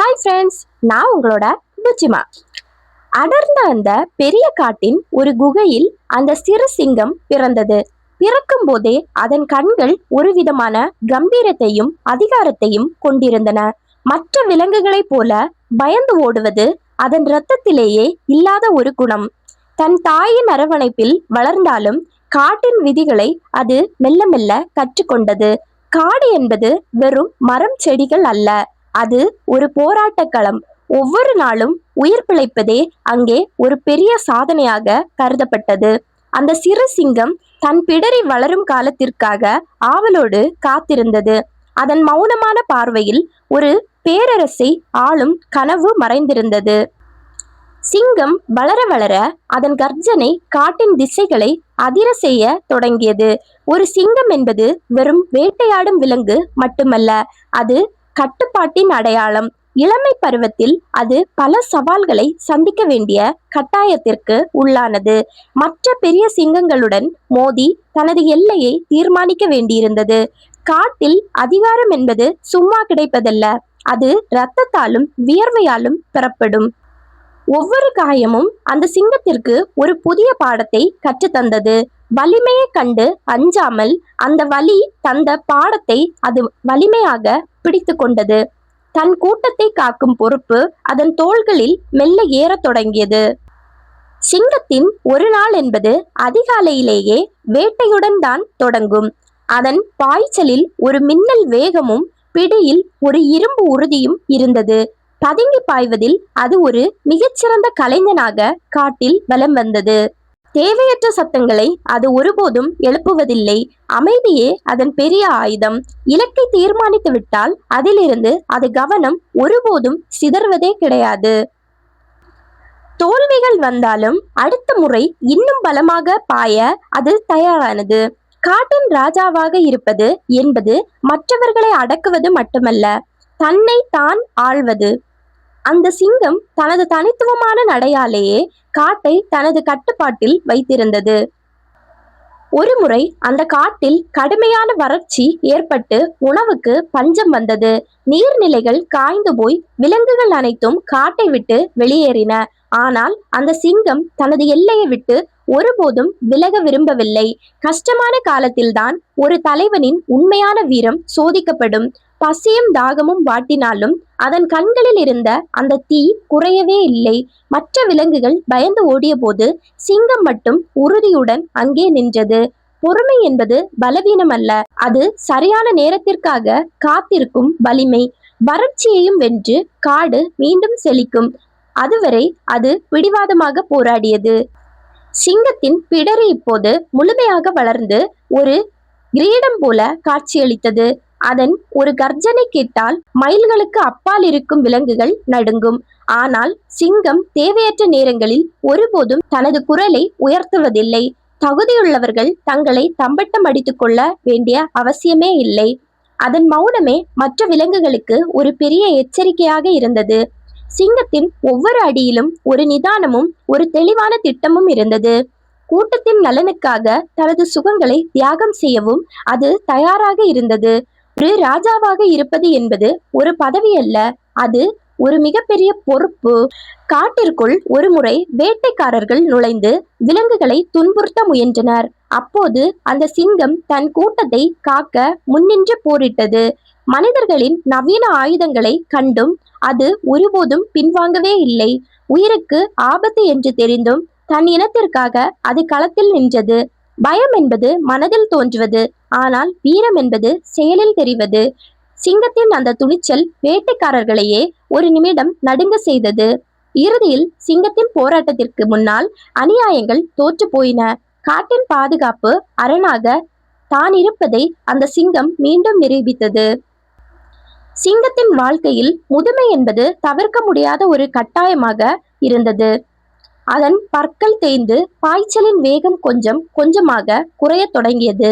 Hi friends, நான் உங்களோட புச்சிமா. அடர்ந்த அந்த பெரிய காட்டின் ஒரு குகையில் அந்த சிறு சிங்கம் பிறந்தது. பிறக்கும் போதே அதன் கண்கள் ஒரு விதமான கம்பீரத்தையும் அதிகாரத்தையும் கொண்டிருந்தன. மற்ற விலங்குகளைப் போல பயந்து ஓடுவது அதன் இரத்தத்திலேயே இல்லாத ஒரு குணம். தன் தாயின் அரவணைப்பில் வளர்ந்தாலும் காட்டின் விதிகளை அது மெல்ல மெல்ல கற்றுக்கொண்டது. காடு என்பது வெறும் மரம் செடிகள் அல்ல, அது ஒரு போராட்ட களம். ஒவ்வொரு நாளும் உயிர் பிழைப்பதே அங்கே ஒரு பெரிய சாதனையாக கருதப்பட்டது. அந்த சிறு சிங்கம் தன் பிடரி வளரும் காலத்திற்காக ஆவலோடு காத்திருந்தது. அதன் மௌனமான பார்வையில் ஒரு பேரரசை ஆளும் கனவு மறைந்திருந்தது. சிங்கம் வளர வளர அதன் கர்ஜனை காட்டின் திசைகளை அதிர செய்ய தொடங்கியது. ஒரு சிங்கம் என்பது வெறும் வேட்டையாடும் விலங்கு மட்டுமல்ல, அது கட்டுப்பாட்டின் அடையாளம். இளமை பருவத்தில் அது பல சவால்களை சந்திக்க வேண்டிய கட்டாயத்திற்கு உள்ளானது. மற்ற பெரிய சிங்கங்களுடன் மோதி தனது எல்லையை தீர்மானிக்க வேண்டியிருந்தது. காட்டில் அதிகாரம் என்பது சும்மா கிடைப்பதல்ல, அது இரத்தத்தாலும் வியர்வையாலும் பெறப்படும். ஒவ்வொரு காயமும் அந்த சிங்கத்திற்கு ஒரு புதிய பாடத்தை கற்றுத்தந்தது. வலிமையை கண்டு அஞ்சாமல் அந்த வலி தந்த பாடத்தை அது வலிமையாக பிடித்து கொண்டது. தன் கூட்டத்தை காக்கும் பொறுப்பு அதன் தோள்களில் மெல்ல ஏறத் தொடங்கியது. சிங்கத்தின் ஒரு நாள் என்பது அதிகாலையிலேயே வேட்டையுடன் தான் தொடங்கும். அதன் பாய்ச்சலில் ஒரு மின்னல் வேகமும் பிடியில் ஒரு இரும்பு உறுதியும் இருந்தது. பதுங்கி பாய்வதில் அது ஒரு மிகச்சிறந்த கலைஞனாக காட்டில் வலம் வந்தது. தேவையற்ற சத்தங்களை அது ஒருபோதும் எழுப்புவதில்லை. அமைதியே அதன் பெரிய ஆயுதம். இலக்கை தீர்மானித்து விட்டால் அதிலிருந்து அது கவனம் ஒருபோதும் சிதறுவதே கிடையாது. தோல்விகள் வந்தாலும் அடுத்த முறை இன்னும் பலமாக பாய அது தயாரானது. காட்டின் ராஜாவாக இருப்பது என்பது மற்றவர்களை அடக்குவது மட்டுமல்ல, தன்னை தான் ஆள்வது. அந்த சிங்கம் தனது தனித்துவமான நடையாலேயே காட்டை தனது கட்டுப்பாட்டில் வைத்திருந்தது. ஒருமுறை அந்த காட்டில் கடுமையான வறட்சி ஏற்பட்டு உணவுக்கு பஞ்சம் வந்தது. நீர்நிலைகள் காய்ந்து போய் விலங்குகள் அனைத்தும் காட்டை விட்டு வெளியேறின. ஆனால் அந்த சிங்கம் தனது எல்லையை விட்டு ஒருபோதும் விலக விரும்பவில்லை. கஷ்டமான காலத்தில்தான் ஒரு தலைவனின் உண்மையான வீரம் சோதிக்கப்படும். பசியும் தாகமும் வாட்டினாலும் அதன் கண்களில் இருந்த அந்த தீ குறையவே இல்லை. மற்ற விலங்குகள் பயந்து ஓடிய போது சிங்கம் மட்டும் உறுதியுடன் அங்கே நின்றது. பொறுமை என்பது பலவீனம் அல்ல, அது சரியான நேரத்திற்காக காத்திருக்கும் வலிமை. வறட்சியையும் வென்று காடு மீண்டும் செழிக்கும். அதுவரை அது பிடிவாதமாக போராடியது. சிங்கத்தின் பிடரி இப்போது முழுமையாக வளர்ந்து ஒரு கிரீடம் போல காட்சியளித்தது. அதன் ஒரு கர்ஜனை கேட்டால் மைல்களுக்கு அப்பால் இருக்கும் விலங்குகள் நடுங்கும். ஆனால் சிங்கம் தேவையற்ற நேரங்களில் ஒருபோதும் தனது குரலை உயர்த்துவதில்லை. தகுதியுள்ளவர்கள் தங்களை தம்பட்டம் அடித்துக் கொள்ள வேண்டிய அவசியமே இல்லை. அதன் மௌனமே மற்ற விலங்குகளுக்கு ஒரு பெரிய எச்சரிக்கையாக இருந்தது. சிங்கத்தின் ஒவ்வொரு அடியிலும் ஒரு நிதானமும் ஒரு தெளிவான திட்டமும் இருந்தது. கூட்டத்தின் நலனுக்காக தனது சுகங்களை தியாகம் செய்யவும் அது தயாராக இருந்தது. ஒரு ராஜாவாக இருப்பது என்பது ஒரு பதவி அல்ல, அது ஒரு மிகப்பெரிய பொறுப்பு. காட்டிற்குள் ஒரு முறை வேட்டைக்காரர்கள் நுழைந்து விலங்குகளை துன்புறுத்த முயன்றனர். அப்போது அந்த சிங்கம் தன் கூட்டத்தை காக்க முன்னின்று போரிட்டது. மனிதர்களின் நவீன ஆயுதங்களை கண்டும் அது ஒருபோதும் பின்வாங்கவே இல்லை. உயிருக்கு ஆபத்து என்று தெரிந்தும் தன் இனத்திற்காக அது களத்தில் நின்றது. பயம் என்பது மனதில் தோன்றுவது, ஆனால் வீரம் என்பது செயலில் தெரிவது. சிங்கத்தின் அந்த துணிச்சல் வேட்டைக்காரர்களையே ஒரு நிமிடம் நடுங்க செய்தது. இறுதியில் சிங்கத்தின் போராட்டத்திற்கு முன்னால் அநியாயங்கள் தோற்று போயின. காட்டின் பாதுகாப்பு அரணாக தான் இருப்பதை அந்த சிங்கம் மீண்டும் நிரூபித்தது. சிங்கத்தின் வாழ்க்கையில் முதுமை என்பது தவிர்க்க முடியாத ஒரு கட்டாயமாக இருந்தது. அதன் பற்கள் தேய்ந்து பாய்ச்சலின் வேகம் கொஞ்சம் கொஞ்சமாக குறையத் தொடங்கியது.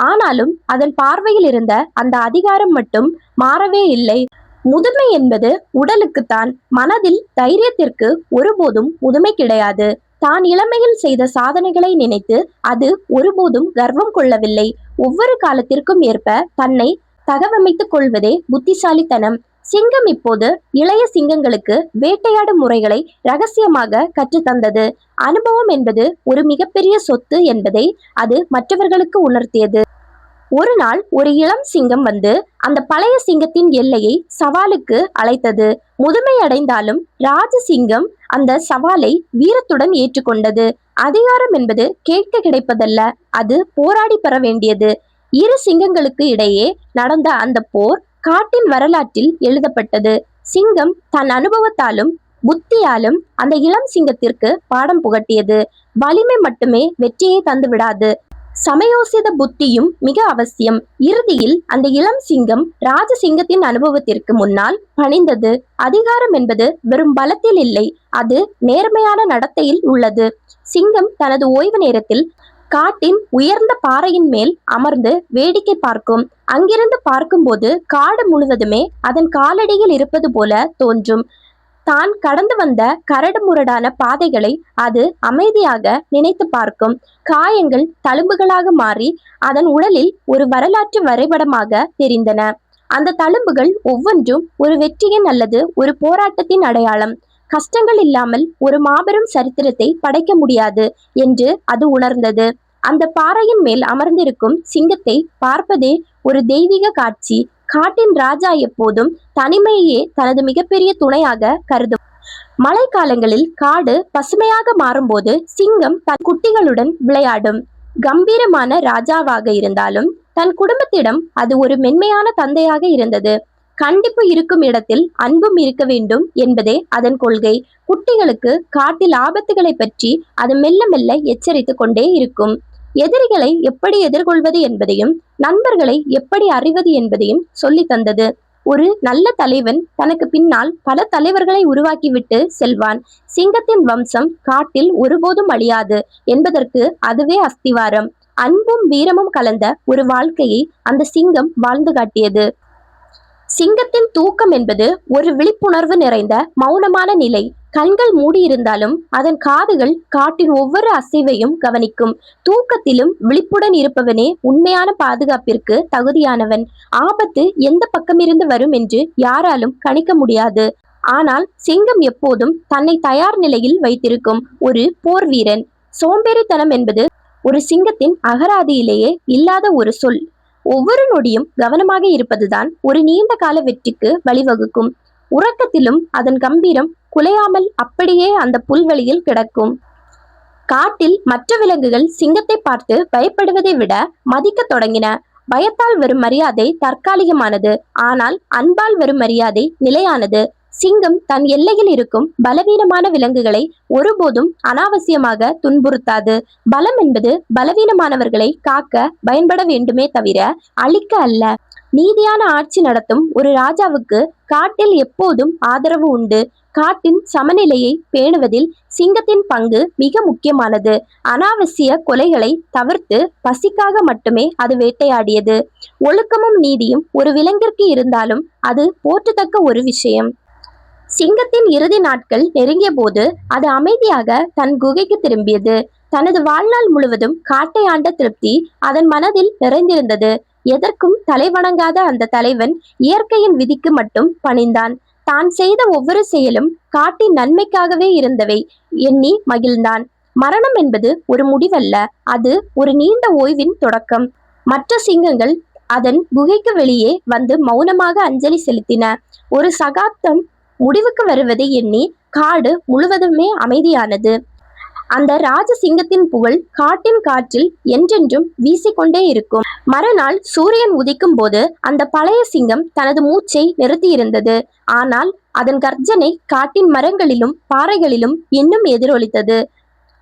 ஆனாலும் அதன் பார்வையில் இருந்த அந்த அதிகாரம் மட்டும் மாறவே இல்லை. முதுமை என்பது உடலுக்குத்தான், மனதில் தைரியத்திற்கு ஒருபோதும் முதுமை கிடையாது. தான் இளமையில் செய்த சாதனைகளை நினைத்து அது ஒருபோதும் கர்வம் கொள்ளவில்லை. ஒவ்வொரு காலத்திற்கும் ஏற்ப தன்னை தகவமைத்துக் கொள்வதே புத்திசாலித்தனம். சிங்கம் இப்போது இளைய சிங்கங்களுக்கு வேட்டையாடும் முறைகளை ரகசியமாக கற்றுத்தந்தது. அனுபவம் என்பது ஒரு மிகப்பெரிய சொத்து என்பதை அது மற்றவர்களுக்கு உணர்த்தியது. ஒரு நாள் ஒரு இளம் சிங்கம் வந்து அந்த பழைய சிங்கத்தின் எல்லையை சவாலுக்கு அழைத்தது. முதுமை அடைந்தாலும் ராஜ சிங்கம் அந்த சவாலை வீரத்துடன் ஏற்றுக்கொண்டது. அதிகாரம் என்பது கேட்க கிடைப்பதல்ல, அது போராடி பெற வேண்டியது. இரு சிங்கங்களுக்கு இடையே நடந்த அந்த போர் காட்டின் வரலாற்றில் எழுதப்பட்டது. சிங்கம் தன் அனுபவத்தாலும் புத்தியாலும் அந்த இளம் சிங்கத்திற்கு பாடம் புகட்டியது. வலிமை மட்டுமே வெற்றியை தந்து விடாது, சமயோசித புத்தியும் மிக அவசியம். இறுதியில் அந்த இளம் சிங்கம் ராஜ சிங்கத்தின் அனுபவத்திற்கு முன்னால் பணிந்தது. அதிகாரம் என்பது வெறும் பலத்தில் இல்லை, அது நேர்மையான நடத்தையில் உள்ளது. சிங்கம் தனது ஓய்வு நேரத்தில் காட்டின் உயர்ந்த பாறையின் மேல் அமர்ந்து வேடிக்கை பார்க்கும். அங்கிருந்து பார்க்கும்போது காடு முழுவதுமே அதன் காலடியில் இருப்பது போல தோன்றும். தான் கடந்து வந்த கரடு முரடான பாதைகளை அது அமைதியாக நினைத்து பார்க்கும். காயங்கள் தழும்புகளாக மாறி அதன் உடலில் ஒரு வரலாற்று வரைபடமாக தெரிந்தன. அந்த தழும்புகள் ஒவ்வொன்றும் ஒரு வெற்றியின் அல்லது ஒரு போராட்டத்தின் அடையாளம். கஷ்டங்கள் இல்லாமல் ஒரு மாபெரும் சரித்திரத்தை படைக்க முடியாது என்று அது உணர்ந்தது. அந்த பாறையின் மேல் அமர்ந்திருக்கும் சிங்கத்தை பார்ப்பதே ஒரு தெய்வீக காட்சி. காட்டின் ராஜா எப்போதும் தனிமையே தனது மிகப்பெரிய துணையாக கருதும். மழைக்காலங்களில் காடு பசுமையாக மாறும்போது சிங்கம் தன் குட்டிகளுடன் விளையாடும். கம்பீரமான ராஜாவாக இருந்தாலும் தன் குடும்பத்திடம் அது ஒரு மென்மையான தந்தையாக இருந்தது. கண்டிப்பு இருக்கும் இடத்தில் அன்பும் இருக்க வேண்டும் என்பதே அதன் கொள்கை. குட்டிகளுக்கு காட்டில் ஆபத்துகளை பற்றி அது மெல்ல மெல்ல எச்சரித்து கொண்டே இருக்கும். எதிரிகளை எப்படி எதிர்கொள்வது என்பதையும் நண்பர்களை எப்படி அறிவது என்பதையும் சொல்லி தந்தது. ஒரு நல்ல தலைவன் தனக்கு பின்னால் பல தலைவர்களை உருவாக்கிவிட்டு செல்வான். சிங்கத்தின் வம்சம் காட்டில் ஒருபோதும் அழியாது என்பதற்கு அதுவே அஸ்திவாரம். அன்பும் வீரமும் கலந்த ஒரு வாழ்க்கையை அந்த சிங்கம் வாழ்ந்து காட்டியது. சிங்கத்தின் தூக்கம் என்பது ஒரு விழிப்புணர்வு நிறைந்த மௌனமான நிலை. கண்கள் மூடியிருந்தாலும் அதன் காதுகள் காட்டின் ஒவ்வொரு அசைவையும் கவனிக்கும். தூக்கத்திலும் விழிப்புடன் இருப்பவனே உண்மையான பாதுகாப்பிற்கு தகுதியானவன். ஆபத்து எந்த பக்கமிருந்து வரும் என்று யாராலும் கணிக்க முடியாது. ஆனால் சிங்கம் எப்போதும் தன்னை தயார் நிலையில் வைத்திருக்கும் ஒரு போர் வீரன். சோம்பேறித்தனம் என்பது ஒரு சிங்கத்தின் அகராதியிலேயே இல்லாத ஒரு சொல். ஒவ்வொரு நொடியும் கவனமாக இருப்பதுதான் ஒரு நீண்ட கால வெற்றிக்கு வழிவகுக்கும். உறக்கத்திலும் அதன் கம்பீரம் குலையாமல் அப்படியே அந்த புல்வெளியில் கிடக்கும். காட்டில் மற்ற விலங்குகள் சிங்கத்தை பார்த்து பயப்படுவதை விட மதிக்க தொடங்கின. பயத்தால் வரும் மரியாதை தற்காலிகமானது, ஆனால் அன்பால் வரும் மரியாதை நிலையானது. சிங்கம் தன் எல்லையில் இருக்கும் பலவீனமான விலங்குகளை ஒருபோதும் அனாவசியமாக துன்புறுத்தாது. பலம் என்பது பலவீனமானவர்களை காக்க பயன்பட வேண்டுமே தவிர அழிக்க அல்ல. நீதியான ஆட்சி நடத்தும் ஒரு ராஜாவுக்கு காட்டில் எப்போதும் ஆதரவு உண்டு. காட்டின் சமநிலையை பேணுவதில் சிங்கத்தின் பங்கு மிக முக்கியமானது. அனாவசிய கொலைகளை தவிர்த்து பசிக்காக மட்டுமே அது வேட்டையாடியது. ஒழுக்கமும் நீதியும் ஒரு விலங்கிற்கு இருந்தாலும் அது போற்றத்தக்க ஒரு விஷயம். சிங்கத்தின் இறுதி நாட்கள் நெருங்கிய போது அது அமைதியாக தன் குகைக்கு திரும்பியது. தனது வாழ்நாள் முழுவதும் காட்டை ஆண்ட திருப்தி அதன் மனதில் நிறைந்திருந்தது. எதற்கும் தலைவணங்காத அந்த தலைவன் இயற்கையின் விதிக்கு மட்டும் பணிந்தான். தான் செய்த ஒவ்வொரு செயலும் காட்டின் நன்மைக்காகவே இருந்தவை எண்ணி மகிழ்ந்தான். மரணம் என்பது ஒரு முடிவல்ல, அது ஒரு நீண்ட ஓய்வின் தொடக்கம். மற்ற சிங்கங்கள் அதன் குகைக்கு வெளியே வந்து மௌனமாக அஞ்சலி செலுத்தின. ஒரு சகாப்தம் முடிவுக்கு வருவதை எண்ணி காடு முழுவதுமே அமைதியானது. அந்த ராஜ சிங்கத்தின் புகழ் காட்டின் காற்றில் என்றென்றும் வீசிக்கொண்டே இருக்கும். மறுநாள் சூரியன் உதிக்கும் போது அந்த பழைய சிங்கம் தனது மூச்சை நிறுத்தியிருந்தது. ஆனால் அதன் கர்ஜனை காட்டின் மரங்களிலும் பாறைகளிலும் இன்னும் எதிரொலித்தது.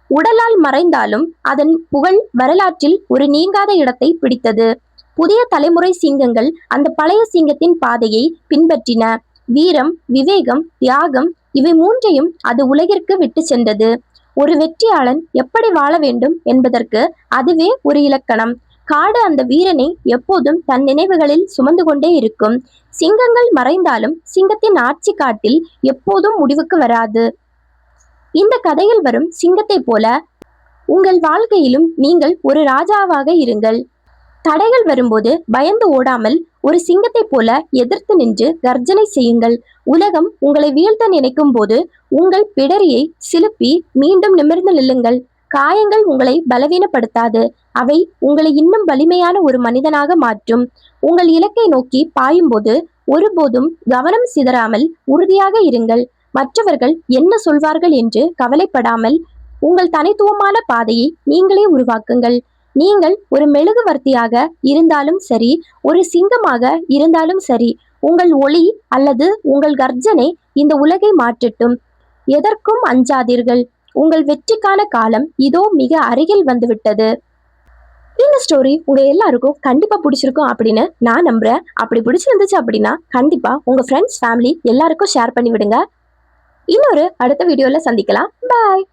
உடலால் மறைந்தாலும் அதன் புகழ் வரலாற்றில் ஒரு நீங்காத இடத்தை பிடித்தது. புதிய தலைமுறை சிங்கங்கள் அந்த பழைய சிங்கத்தின் பாதையை பின்பற்றின. வீரம், விவேகம், தியாகம் இவை மூன்றையும் அது உலகிற்கு விட்டு சென்றது. ஒரு வெற்றியாளன் எப்படி வாழ வேண்டும் என்பதற்கு அதுவே ஒரு இலக்கணம். காடு அந்த வீரனை எப்போதும் தன் நினைவுகளில் சுமந்து கொண்டே இருக்கும். சிங்கங்கள் மறைந்தாலும் சிங்கத்தின் ஆட்சி காட்டில் எப்போதும் முடிவுக்கு வராது. இந்த கதையில் வரும் சிங்கத்தை போல உங்கள் வாழ்க்கையிலும் நீங்கள் ஒரு ராஜாவாக இருங்கள். தடைகள் வரும்போது பயந்து ஓடாமல் ஒரு சிங்கத்தை போல எதிர்த்து நின்று கர்ஜனை செய்யுங்கள். உலகம் உங்களை வீழ்த்த நினைக்கும் போது உங்கள் பிடரியை சிலுப்பி மீண்டும் நிமிர்ந்து நில்லுங்கள். காயங்கள் உங்களை பலவீனப்படுத்தாது, அவை உங்களை இன்னும் வலிமையான ஒரு மனிதனாக மாற்றும். உங்கள் இலக்கை நோக்கி பாயும்போது ஒருபோதும் கவனம் சிதறாமல் உறுதியாக இருங்கள். மற்றவர்கள் என்ன சொல்வார்கள் என்று கவலைப்படாமல் உங்கள் தனித்துவமான பாதையை நீங்களே உருவாக்குங்கள். நீங்கள் ஒரு மெழுகுவர்த்தியாக இருந்தாலும் சரி, ஒரு சிங்கமாக இருந்தாலும் சரி, உங்கள் ஒளி அல்லது உங்கள் கர்ஜனை இந்த உலகை மாற்றட்டும். எதற்கும் அஞ்சாதீர்கள். உங்கள் வெற்றிக்கான காலம் இதோ மிக அருகில் வந்துவிட்டது. இந்த ஸ்டோரி உங்க எல்லாருக்கும் கண்டிப்பா பிடிச்சிருக்கும் அப்படின்னு நான் நம்புறேன். அப்படி பிடிச்சிருந்துச்சு அப்படின்னா கண்டிப்பா உங்க ஃப்ரெண்ட்ஸ், ஃபேமிலி எல்லாருக்கும் ஷேர் பண்ணி விடுங்க. இன்னொரு அடுத்த வீடியோல சந்திக்கலாம். பாய்.